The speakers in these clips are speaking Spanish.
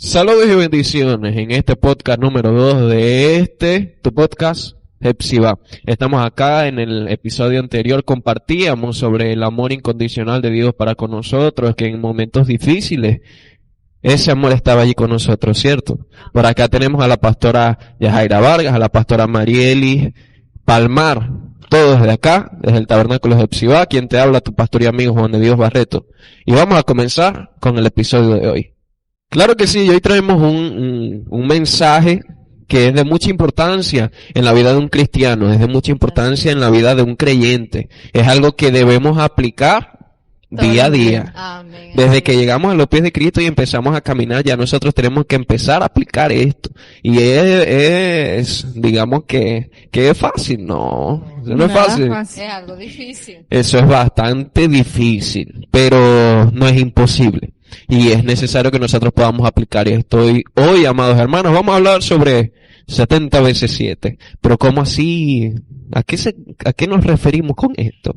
Saludos y bendiciones en este podcast número 2 de tu podcast, Hepsiba. Estamos acá. En el episodio anterior compartíamos sobre el amor incondicional de Dios para con nosotros, que en momentos difíciles ese amor estaba allí con nosotros, ¿cierto? Por acá tenemos a la pastora Yajaira Vargas, a la pastora Marieli Palmar, todos desde acá, desde el Tabernáculo de Hepsiba, quien te habla, tu pastor y amigo Juan de Dios Barreto. Y vamos a comenzar con el episodio de hoy. Claro que sí, hoy traemos un mensaje que es de mucha importancia en la vida de un cristiano, es de mucha importancia en la vida de un creyente. Es algo que debemos aplicar día a día. Amén. Desde que llegamos a los pies de Cristo y empezamos a caminar, ya nosotros tenemos que empezar a aplicar esto. Y digamos que es fácil, no, eso no es fácil. Es algo difícil. Eso es bastante difícil, pero no es imposible. Y es necesario que nosotros podamos aplicar esto. Y hoy, amados hermanos, vamos a hablar sobre 70 veces 7. Pero ¿cómo así? ¿A qué nos referimos con esto?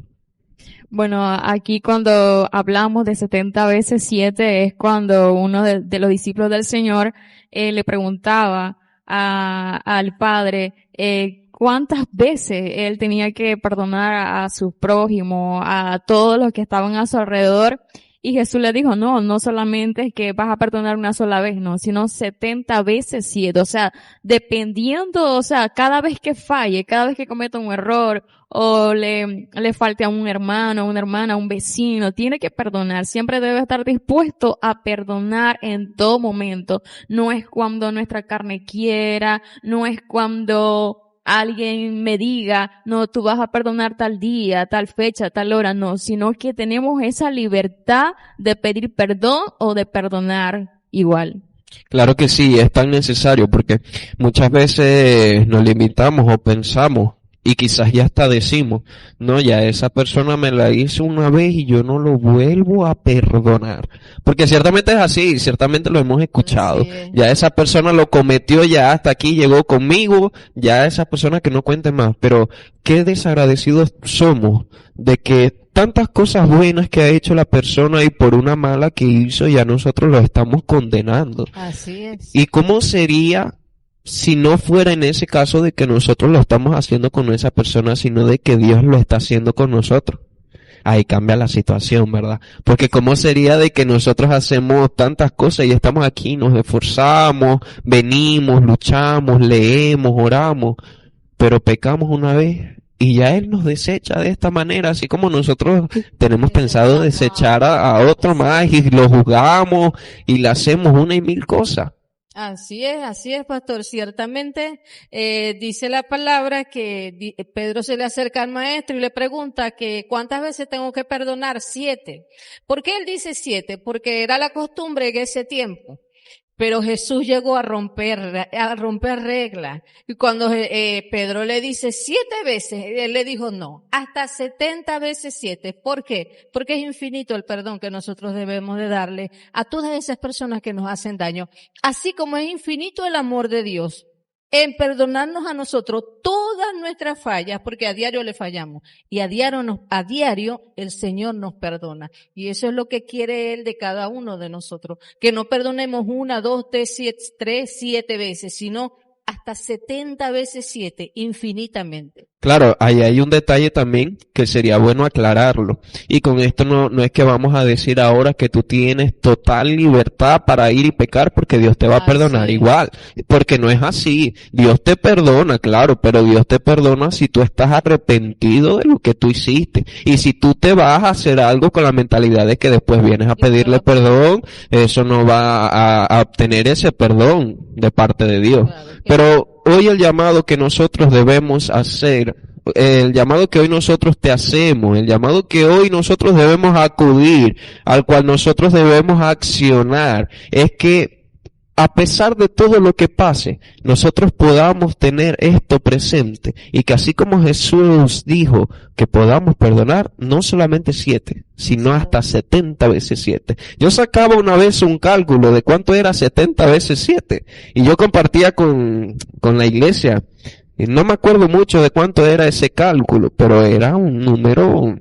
Bueno, aquí cuando hablamos de 70 veces 7 es cuando uno de los discípulos del Señor le preguntaba al Padre cuántas veces él tenía que perdonar a su prójimo, a todos los que estaban a su alrededor. Y Jesús le dijo, no solamente es que vas a perdonar una sola vez, no, sino 70 veces 7. O sea, dependiendo, cada vez que falle, cada vez que cometa un error, o le falte a un hermano, a una hermana, a un vecino, tiene que perdonar. Siempre debe estar dispuesto a perdonar en todo momento. No es cuando nuestra carne quiera, no es cuando alguien me diga, no, tú vas a perdonar tal día, tal fecha, tal hora, no, sino que tenemos esa libertad de pedir perdón o de perdonar igual. Claro que sí, es tan necesario porque muchas veces nos limitamos o pensamos y quizás ya hasta decimos, no, ya esa persona me la hizo una vez y yo no lo vuelvo a perdonar. Porque ciertamente es así, ciertamente lo hemos escuchado. Sí. Ya esa persona lo cometió, ya hasta aquí llegó conmigo, ya esa persona que no cuente más. Pero qué desagradecidos somos de que tantas cosas buenas que ha hecho la persona y por una mala que hizo ya nosotros lo estamos condenando. Así es. ¿Y cómo sería si no fuera en ese caso de que nosotros lo estamos haciendo con esa persona, sino de que Dios lo está haciendo con nosotros? Ahí cambia la situación, ¿verdad? Porque cómo sería de que nosotros hacemos tantas cosas y estamos aquí, nos esforzamos, venimos, luchamos, leemos, oramos, pero pecamos una vez y ya Él nos desecha de esta manera, así como nosotros tenemos pensado desechar a otro más y lo juzgamos y le hacemos una y mil cosas. Así es, pastor. Ciertamente, dice la palabra que Pedro se le acerca al maestro y le pregunta que cuántas veces tengo que perdonar. 7. ¿Por qué él dice 7? Porque era la costumbre en ese tiempo. Pero Jesús llegó a romper reglas. Y cuando Pedro le dice 7 veces, él le dijo no, hasta 70 veces 7. ¿Por qué? Porque es infinito el perdón que nosotros debemos de darle a todas esas personas que nos hacen daño. Así como es infinito el amor de Dios en perdonarnos a nosotros todas nuestras fallas, porque a diario le fallamos. Y a diario el Señor nos perdona. Y eso es lo que quiere Él de cada uno de nosotros. Que no perdonemos 1, 2, 3, 7 veces, sino hasta 70 veces 7, infinitamente. Claro, ahí hay un detalle también que sería bueno aclararlo. Y con esto no es que vamos a decir ahora que tú tienes total libertad para ir y pecar porque Dios te va a perdonar igual. Porque no es así. Dios te perdona, claro, pero Dios te perdona si tú estás arrepentido de lo que tú hiciste. Y si tú te vas a hacer algo con la mentalidad de que después vienes a pedirle perdón, eso no va a obtener ese perdón de parte de Dios. Pero hoy el llamado que nosotros debemos hacer, el llamado que hoy nosotros te hacemos, el llamado que hoy nosotros debemos acudir, al cual nosotros debemos accionar, es que a pesar de todo lo que pase, nosotros podamos tener esto presente y que así como Jesús dijo que podamos perdonar no solamente 7, sino hasta 70 veces 7. Yo sacaba una vez un cálculo de cuánto era 70 veces 7 y yo compartía con la iglesia. Y no me acuerdo mucho de cuánto era ese cálculo, pero era un número,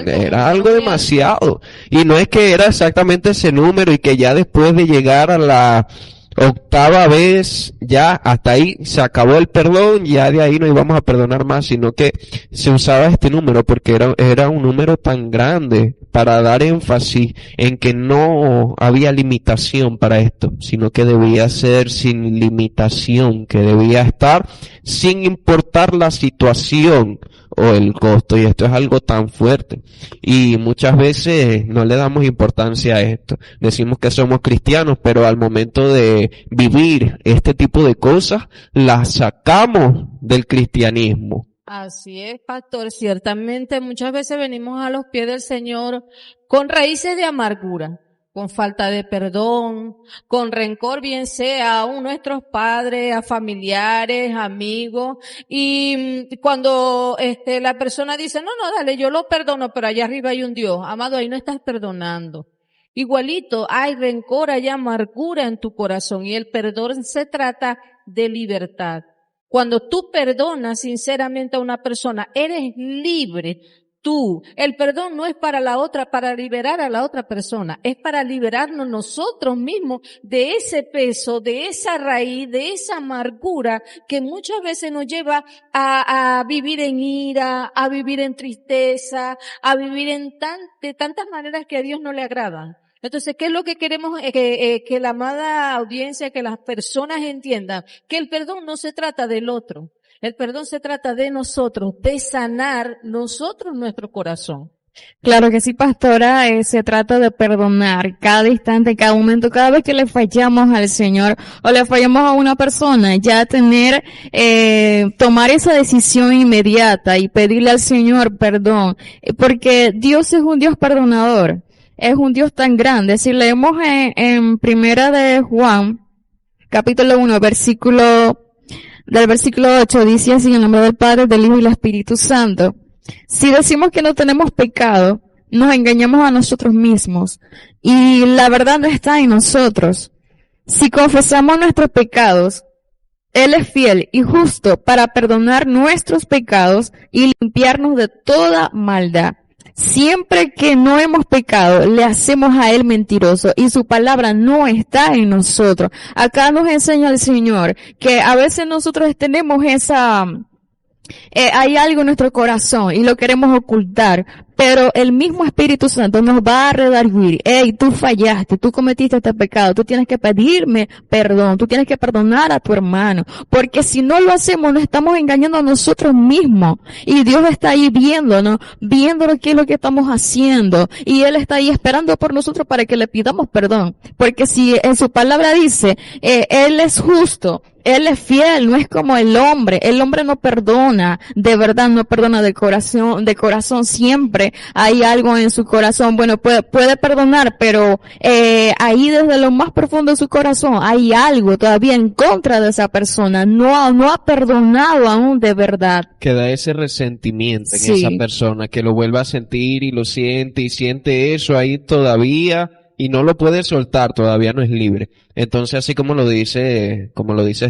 era algo demasiado. Y no es que era exactamente ese número y que ya después de llegar a octava vez, ya hasta ahí se acabó el perdón, ya de ahí no íbamos a perdonar más, sino que se usaba este número porque era un número tan grande para dar énfasis en que no había limitación para esto, sino que debía ser sin limitación, que debía estar sin importar la situación o el costo, y esto es algo tan fuerte. Y muchas veces no le damos importancia a esto. Decimos que somos cristianos, pero al momento de vivir este tipo de cosas, las sacamos del cristianismo. Así es, pastor. Ciertamente muchas veces venimos a los pies del Señor con raíces de amargura, con falta de perdón, con rencor, bien sea a nuestros padres, a familiares, amigos. Y cuando la persona dice, no, dale, yo lo perdono, pero allá arriba hay un Dios. Amado, ahí no estás perdonando. Igualito, hay rencor, hay amargura en tu corazón, y el perdón se trata de libertad. Cuando tú perdonas sinceramente a una persona, eres libre. Tú, el perdón no es para la otra, para liberar a la otra persona, es para liberarnos nosotros mismos de ese peso, de esa raíz, de esa amargura que muchas veces nos lleva a vivir en ira, a vivir en tristeza, a vivir de tantas maneras que a Dios no le agradan. Entonces, ¿qué es lo que queremos que la amada audiencia, que las personas entiendan? Que el perdón no se trata del otro. El perdón se trata de nosotros, de sanar nosotros nuestro corazón. Claro que sí, pastora, se trata de perdonar cada instante, cada momento, cada vez que le fallamos al Señor o le fallamos a una persona, ya tomar esa decisión inmediata y pedirle al Señor perdón, porque Dios es un Dios perdonador. Es un Dios tan grande. Si leemos en Primera de Juan, capítulo 1, del versículo 8, dice así: en el nombre del Padre, del Hijo y del Espíritu Santo. Si decimos que no tenemos pecado, nos engañamos a nosotros mismos, y la verdad no está en nosotros. Si confesamos nuestros pecados, Él es fiel y justo para perdonar nuestros pecados y limpiarnos de toda maldad. Siempre que no hemos pecado, le hacemos a Él mentiroso y su palabra no está en nosotros. Acá nos enseña el Señor que a veces nosotros tenemos hay algo en nuestro corazón y lo queremos ocultar, pero el mismo Espíritu Santo nos va a redarguir. Hey, tú fallaste, tú cometiste este pecado, tú tienes que pedirme perdón, tú tienes que perdonar a tu hermano, porque si no lo hacemos, nos estamos engañando a nosotros mismos, y Dios está ahí viéndonos, viendo qué es lo que estamos haciendo, y Él está ahí esperando por nosotros para que le pidamos perdón, porque si en su palabra dice, Él es justo, Él es fiel, no es como el hombre no perdona, de verdad no perdona de corazón siempre hay algo en su corazón. Bueno, puede perdonar, pero ahí desde lo más profundo de su corazón hay algo todavía en contra de esa persona, no ha perdonado aún de verdad. Queda ese resentimiento en esa persona, que lo vuelve a sentir y lo siente y siente eso ahí todavía, y no lo puede soltar, todavía no es libre. Entonces, así como lo dices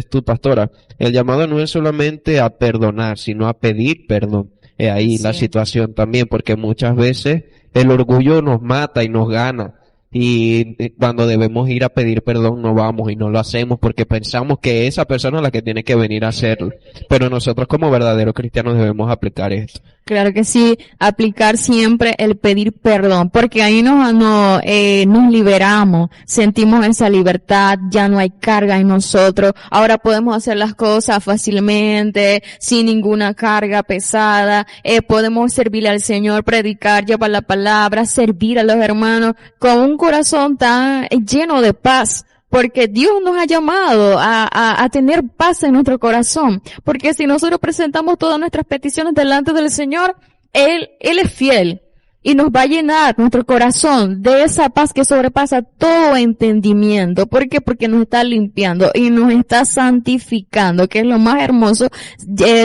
tú, pastora, el llamado no es solamente a perdonar, sino a pedir perdón. Ahí la situación también, porque muchas veces el orgullo nos mata y nos gana. Y cuando debemos ir a pedir perdón no vamos y no lo hacemos porque pensamos que esa persona es la que tiene que venir a hacerlo. Pero nosotros como verdaderos cristianos debemos aplicar esto. Claro que sí, aplicar siempre el pedir perdón, porque ahí nos liberamos, sentimos esa libertad, ya no hay carga en nosotros, ahora podemos hacer las cosas fácilmente, sin ninguna carga pesada, podemos servirle al Señor, predicar, llevar la palabra, servir a los hermanos con un corazón tan lleno de paz. Porque Dios nos ha llamado a tener paz en nuestro corazón. Porque si nosotros presentamos todas nuestras peticiones delante del Señor, Él es fiel y nos va a llenar nuestro corazón de esa paz que sobrepasa todo entendimiento. ¿Por qué? Porque nos está limpiando y nos está santificando, que es lo más hermoso,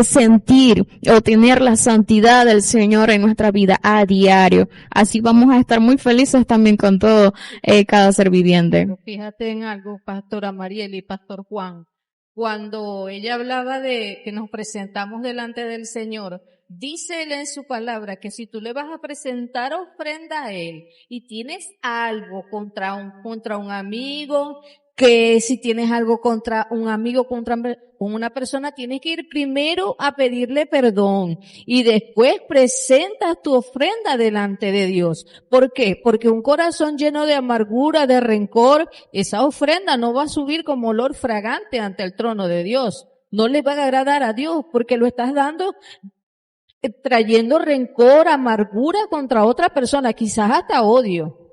sentir o tener la santidad del Señor en nuestra vida a diario. Así vamos a estar muy felices también con todo, cada ser viviente. Pero fíjate en algo, pastora Mariel y pastor Juan. Cuando ella hablaba de que nos presentamos delante del Señor, dice Él en su palabra que si tú le vas a presentar ofrenda a Él y tienes algo contra un amigo, que si tienes algo contra un amigo, contra una persona, tienes que ir primero a pedirle perdón y después presentas tu ofrenda delante de Dios. ¿Por qué? Porque un corazón lleno de amargura, de rencor, esa ofrenda no va a subir como olor fragante ante el trono de Dios. No le va a agradar a Dios porque lo estás dando trayendo rencor, amargura contra otra persona, quizás hasta odio.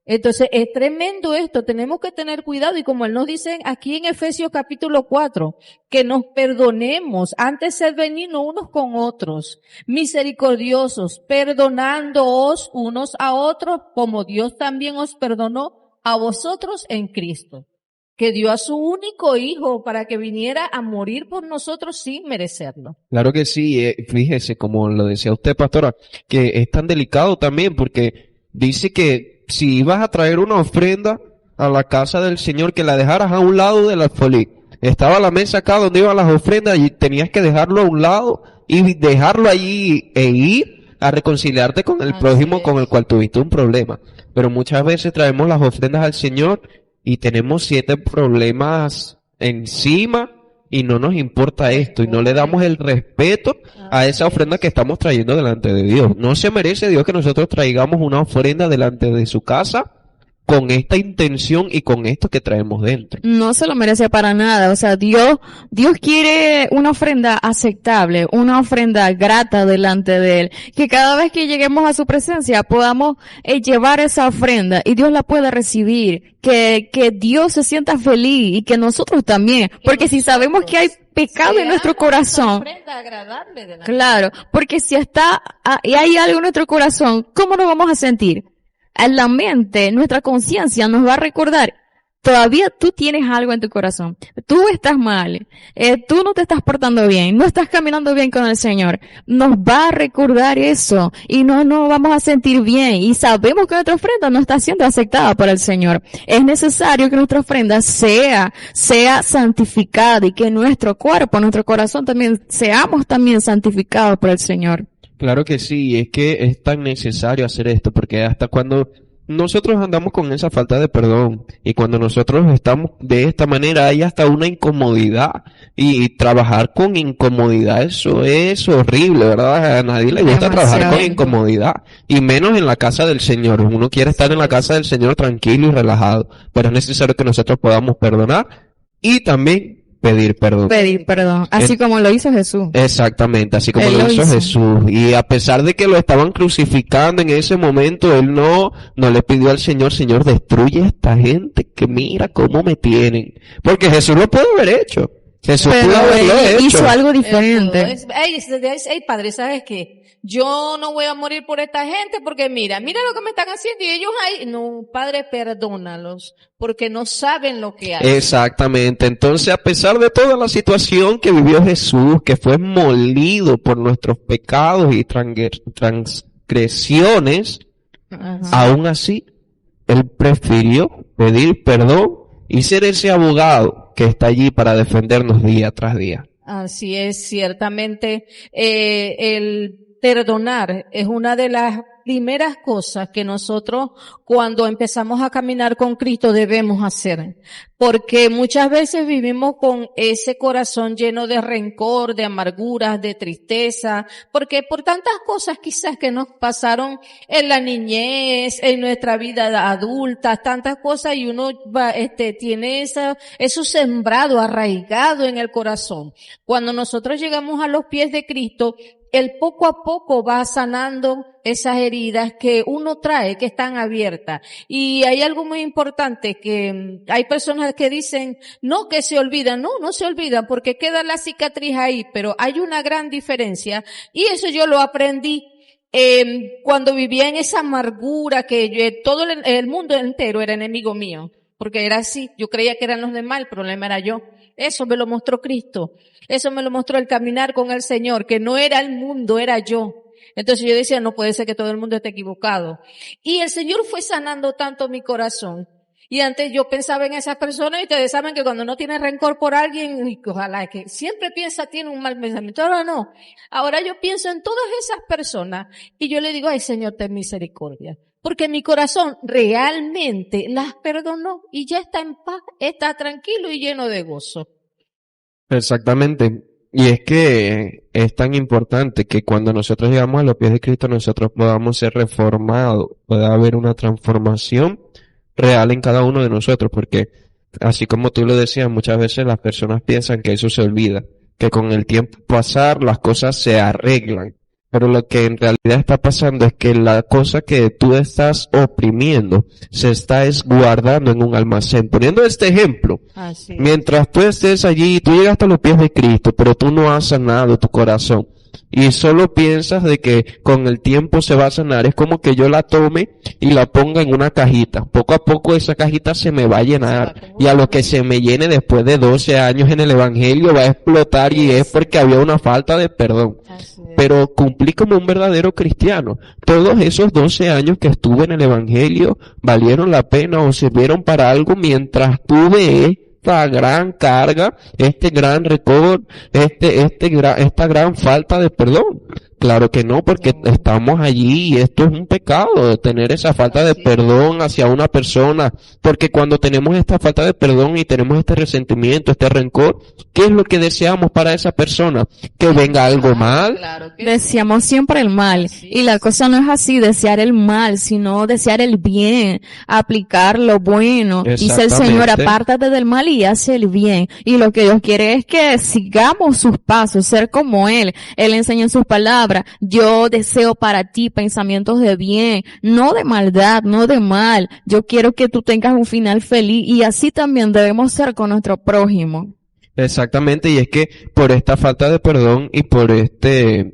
Entonces es tremendo esto, tenemos que tener cuidado y como él nos dice aquí en Efesios capítulo 4, que nos perdonemos antes de ser benignos unos con otros, misericordiosos, perdonándoos unos a otros como Dios también os perdonó a vosotros en Cristo, que dio a su único hijo para que viniera a morir por nosotros sin merecerlo. Claro que sí, fíjese, como lo decía usted, pastora, que es tan delicado también porque dice que si ibas a traer una ofrenda a la casa del Señor, que la dejaras a un lado del alfolí. Estaba la mesa acá donde iban las ofrendas y tenías que dejarlo a un lado y dejarlo allí e ir a reconciliarte con el prójimo con el cual tuviste un problema. Pero muchas veces traemos las ofrendas al Señor y tenemos 7 problemas encima y no nos importa esto y no le damos el respeto a esa ofrenda que estamos trayendo delante de Dios. No se merece Dios que nosotros traigamos una ofrenda delante de su casa con esta intención y con esto que traemos dentro. No se lo merece para nada. O sea, Dios quiere una ofrenda aceptable, una ofrenda grata delante de Él. Que cada vez que lleguemos a su presencia podamos llevar esa ofrenda y Dios la pueda recibir. Que Dios se sienta feliz y que nosotros también. Porque si sabemos que hay pecado en nuestro corazón. Claro, porque si y hay algo en nuestro corazón, ¿cómo nos vamos a sentir? En la mente, nuestra conciencia nos va a recordar, todavía tú tienes algo en tu corazón, tú estás mal, tú no te estás portando bien, no estás caminando bien con el Señor, nos va a recordar eso y no nos vamos a sentir bien y sabemos que nuestra ofrenda no está siendo aceptada por el Señor. Es necesario que nuestra ofrenda sea santificada y que nuestro cuerpo, nuestro corazón también, seamos también santificados por el Señor. Claro que sí, es que es tan necesario hacer esto, porque hasta cuando nosotros andamos con esa falta de perdón y cuando nosotros estamos de esta manera hay hasta una incomodidad y trabajar con incomodidad, eso es horrible, ¿verdad? A nadie le gusta trabajar con incomodidad y menos en la casa del Señor. Uno quiere estar en la casa del Señor tranquilo y relajado, pero es necesario que nosotros podamos perdonar y también pedir perdón. Así como lo hizo Jesús. Exactamente, así como lo hizo Jesús. Y a pesar de que lo estaban crucificando en ese momento, él no le pidió al Señor, Señor, destruye a esta gente que mira cómo me tienen. Porque Jesús lo pudo haber hecho. Jesús pudo haberlo hecho. Hizo algo diferente. Padre, ¿sabes qué? Yo no voy a morir por esta gente porque mira lo que me están haciendo y ellos ahí. No, Padre, perdónalos porque no saben lo que hacen. Exactamente. Entonces, a pesar de toda la situación que vivió Jesús, que fue molido por nuestros pecados y transgresiones, aún así, él prefirió pedir perdón y ser ese abogado que está allí para defendernos día tras día. Así es, ciertamente, el perdonar es una de las primeras cosas que nosotros cuando empezamos a caminar con Cristo debemos hacer. Porque muchas veces vivimos con ese corazón lleno de rencor, de amarguras, de tristeza, porque por tantas cosas quizás que nos pasaron en la niñez, en nuestra vida adulta, tantas cosas y uno tiene eso sembrado, arraigado en el corazón. Cuando nosotros llegamos a los pies de Cristo, Él poco a poco va sanando esas heridas que uno trae, que están abiertas. Y hay algo muy importante, que hay personas que dicen, no, que se olvidan. No se olvidan porque queda la cicatriz ahí, pero hay una gran diferencia. Y eso yo lo aprendí cuando vivía en esa amargura que todo el mundo entero era enemigo mío. Porque era así, yo creía que eran los demás, el problema era yo. Eso me lo mostró Cristo. Eso me lo mostró el caminar con el Señor, que no era el mundo, era yo. Entonces yo decía, no puede ser que todo el mundo esté equivocado. Y el Señor fue sanando tanto mi corazón. Y antes yo pensaba en esas personas y ustedes saben que cuando no tiene rencor por alguien, ojalá que siempre piensa, tiene un mal pensamiento. Ahora no. Ahora yo pienso en todas esas personas y yo le digo, ay Señor, ten misericordia. porque mi corazón realmente las perdonó y ya está en paz, está tranquilo y lleno de gozo. Exactamente. Y es que es tan importante que cuando nosotros llegamos a los pies de Cristo, nosotros podamos ser reformados, pueda haber una transformación real en cada uno de nosotros, porque así como tú lo decías, muchas veces las personas piensan que eso se olvida, que con el tiempo pasar las cosas se arreglan. Pero lo que en realidad está pasando es que la cosa que tú estás oprimiendo se está guardando en un almacén. Poniendo este ejemplo, mientras tú estés allí, tú llegaste a los pies de Cristo, pero tú no has sanado tu corazón. Y solo piensas de que con el tiempo se va a sanar. Es como que yo la tome y la ponga en una cajita. Poco a poco esa cajita se me va a llenar. Y a lo que se me llene después de 12 años en el Evangelio va a explotar y es porque había una falta de perdón. Pero cumplí como un verdadero cristiano. Todos esos 12 años que estuve en el Evangelio valieron la pena o sirvieron para algo mientras tuve esta gran carga, este gran récord, esta gran falta de perdón. Claro que no, porque estamos allí y esto es un pecado, tener esa falta de perdón hacia una persona, porque cuando tenemos esta falta de perdón y tenemos este resentimiento, este rencor, ¿qué es lo que deseamos para esa persona? Que venga algo mal. Deseamos siempre el mal, y la cosa no es así, desear el mal, sino desear el bien, aplicar lo bueno. Dice el Señor, apártate del mal y hace el bien. Y lo que Dios quiere es que sigamos sus pasos, ser como Él. Él enseña en sus palabras, yo deseo para ti pensamientos de bien, no de maldad, no de mal. Yo quiero que tú tengas un final feliz, y así también debemos ser con nuestro prójimo. Exactamente, y es que por esta falta de perdón y por este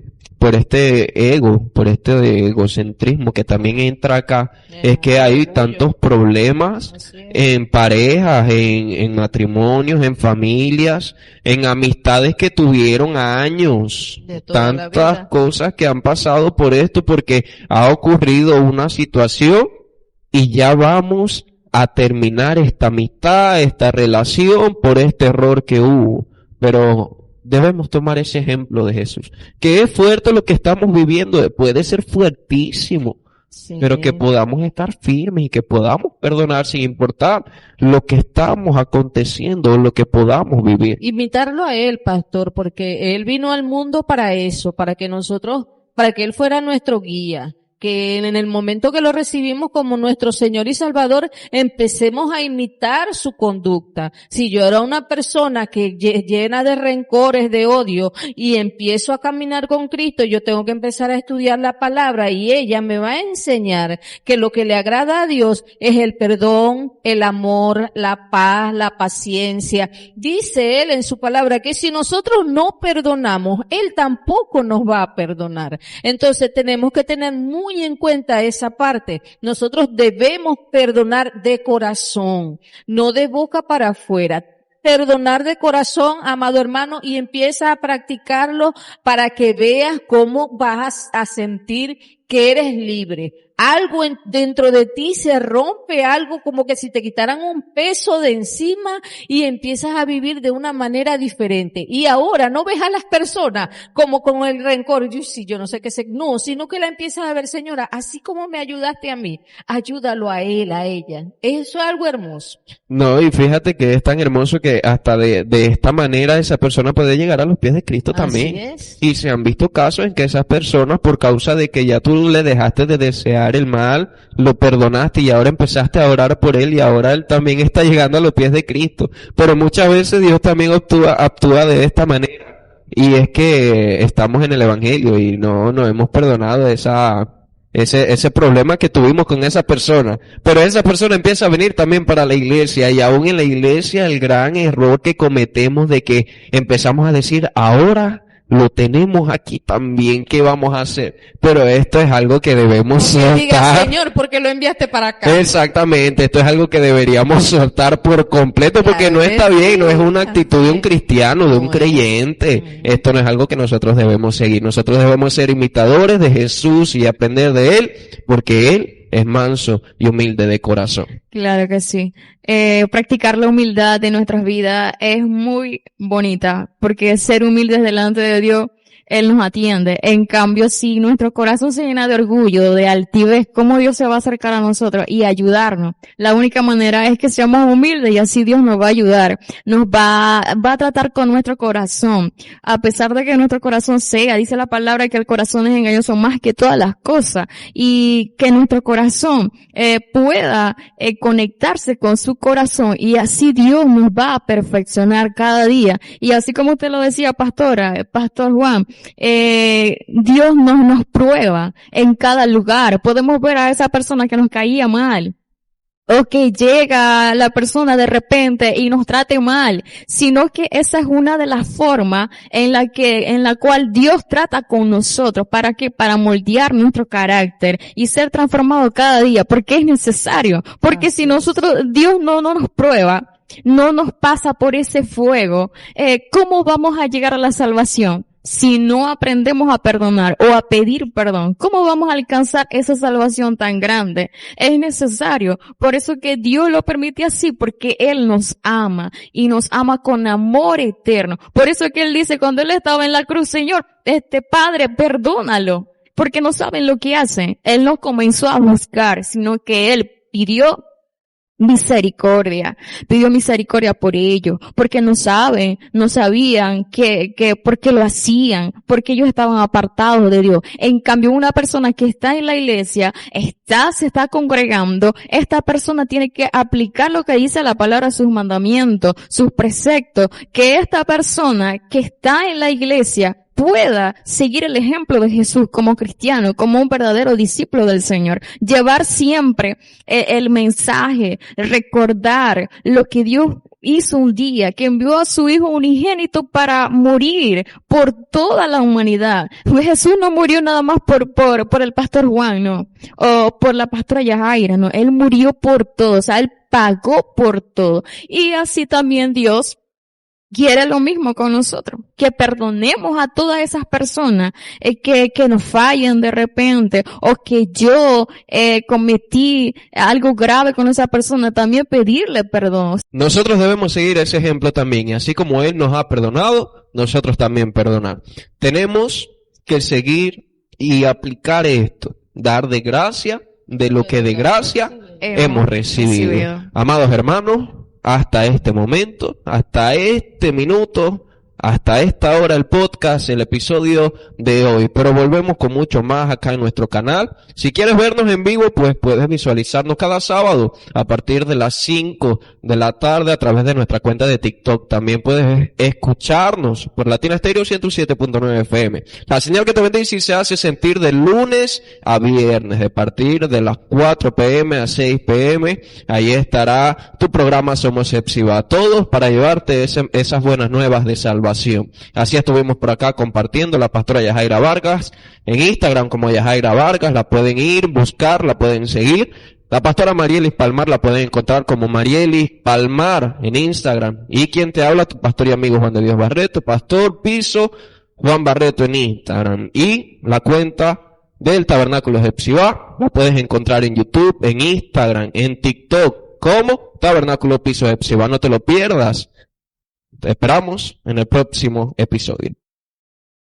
ego, por este egocentrismo que también entra acá, es que hay tantos problemas en parejas, en matrimonios, en familias, en amistades que tuvieron años, tantas cosas que han pasado por esto, porque ha ocurrido una situación y ya vamos a terminar esta amistad, esta relación por este error que hubo. Pero debemos tomar ese ejemplo de Jesús. Que es fuerte lo que estamos viviendo, puede ser fuertísimo, pero que podamos estar firmes y que podamos perdonar sin importar lo que estamos aconteciendo, lo que podamos vivir. Imitarlo a Él, pastor, porque Él vino al mundo para eso, para que Él fuera nuestro guía. Que en el momento que lo recibimos como nuestro Señor y Salvador, empecemos a imitar su conducta. Si yo era una persona que llena de rencores, de odio, y empiezo a caminar con Cristo, yo tengo que empezar a estudiar la palabra, y ella me va a enseñar que lo que le agrada a Dios es el perdón, el amor, la paz, la paciencia. Dice Él en su palabra que si nosotros no perdonamos, Él tampoco nos va a perdonar. Entonces tenemos que tener muy en cuenta esa parte. Nosotros debemos perdonar de corazón, no de boca para afuera. Perdonar de corazón, amado hermano, y empieza a practicarlo para que veas cómo vas a sentir que eres libre. Algo dentro de ti se rompe, algo como que si te quitaran un peso de encima, y empiezas a vivir de una manera diferente. Y ahora no ves a las personas como con el rencor, yo no sé qué no, sino que la empiezas a ver, señora, así como me ayudaste a mí, ayúdalo a él, a ella. Eso es algo hermoso. No, y fíjate que es tan hermoso que hasta de esta manera esa persona puede llegar a los pies de Cristo también. Así es. Y se han visto casos en que esas personas, por causa de que ya tú le dejaste de desear el mal, lo perdonaste y ahora empezaste a orar por él, y ahora él también está llegando a los pies de Cristo. Pero muchas veces Dios también actúa de esta manera. Y es que estamos en el Evangelio y no hemos perdonado ese problema que tuvimos con esa persona. Pero esa persona empieza a venir también para la iglesia, y aún en la iglesia el gran error que cometemos de que empezamos a decir, ahora lo tenemos aquí también, ¿qué vamos a hacer? Pero esto es algo que debemos soltar. Diga, Señor, ¿por qué lo enviaste para acá? Exactamente, esto es algo que deberíamos soltar por completo, porque no está bien, no es una actitud de un cristiano, de un creyente. Esto no es algo que nosotros debemos seguir. Nosotros debemos ser imitadores de Jesús y aprender de Él, porque Él es manso y humilde de corazón. Claro que sí. Practicar la humildad en nuestras vidas es muy bonita, porque ser humildes delante de Dios Él nos atiende. En cambio, si nuestro corazón se llena de orgullo, de altivez, ¿cómo Dios se va a acercar a nosotros y ayudarnos? La única manera es que seamos humildes y así Dios nos va a ayudar. Nos va a tratar con nuestro corazón. A pesar de que nuestro corazón sea, dice la palabra que el corazón es engañoso más que todas las cosas, y que nuestro corazón pueda conectarse con su corazón, y así Dios nos va a perfeccionar cada día. Y así como usted lo decía, Pastor Juan, Dios nos prueba en cada lugar. Podemos ver a esa persona que nos caía mal, o que llega la persona de repente y nos trate mal, sino que esa es una de las formas en la cual Dios trata con nosotros. ¿Para qué? Para moldear nuestro carácter y ser transformado cada día, porque es necesario. Porque si Dios no nos prueba, no nos pasa por ese fuego, ¿cómo vamos a llegar a la salvación? Si no aprendemos a perdonar o a pedir perdón, ¿cómo vamos a alcanzar esa salvación tan grande? Es necesario. Por eso que Dios lo permite así, porque Él nos ama y nos ama con amor eterno. Por eso que Él dice, cuando Él estaba en la cruz, Señor, Padre, perdónalo, porque no saben lo que hacen. Él no comenzó a buscar, sino que Él pidió misericordia por ellos, porque no sabían por qué lo hacían, porque ellos estaban apartados de Dios. En cambio, una persona que está en la iglesia, se está congregando, esta persona tiene que aplicar lo que dice la palabra, sus mandamientos, sus preceptos, que esta persona que está en la iglesia pueda seguir el ejemplo de Jesús como cristiano, como un verdadero discípulo del Señor. Llevar siempre el mensaje, recordar lo que Dios hizo un día, que envió a su Hijo unigénito para morir por toda la humanidad. Jesús no murió nada más por el pastor Juan, no, o por la pastora Yajaira, no. Él murió por todo, o sea, Él pagó por todo. Y así también Dios quiere lo mismo con nosotros, que perdonemos a todas esas personas que nos fallen de repente, o que yo cometí algo grave con esa persona, también pedirle perdón. Nosotros debemos seguir ese ejemplo también, y así como Él nos ha perdonado, nosotros también perdonar. Tenemos que seguir y aplicar esto, dar de gracia de lo que de gracia hemos recibido. Amados hermanos, hasta este momento, hasta este minuto, hasta esta hora el podcast, el episodio de hoy. Pero volvemos con mucho más acá en nuestro canal. Si quieres vernos en vivo, pues puedes visualizarnos cada sábado a partir de las 5 de la tarde a través de nuestra cuenta de TikTok. También puedes escucharnos por Latina Stereo 107.9 FM. La señal que te bendice y se hace sentir de lunes a viernes, de partir de las 4 p.m. a 6 p.m. Ahí estará tu programa Somos Epsiba, todos para llevarte esas buenas nuevas de salvación. Así estuvimos por acá compartiendo la pastora Yajaira Vargas en Instagram como Yajaira Vargas. La pueden ir, buscar, la pueden seguir. La pastora Marielis Palmar la pueden encontrar como Marielis Palmar en Instagram. Y quien te habla, tu pastor y amigo Juan de Dios Barreto, Pastor Piso Juan Barreto en Instagram. Y la cuenta del Tabernáculo de Epsiba la puedes encontrar en YouTube, en Instagram, en TikTok como Tabernáculo Piso de Epsiba. No te lo pierdas. Te esperamos en el próximo episodio.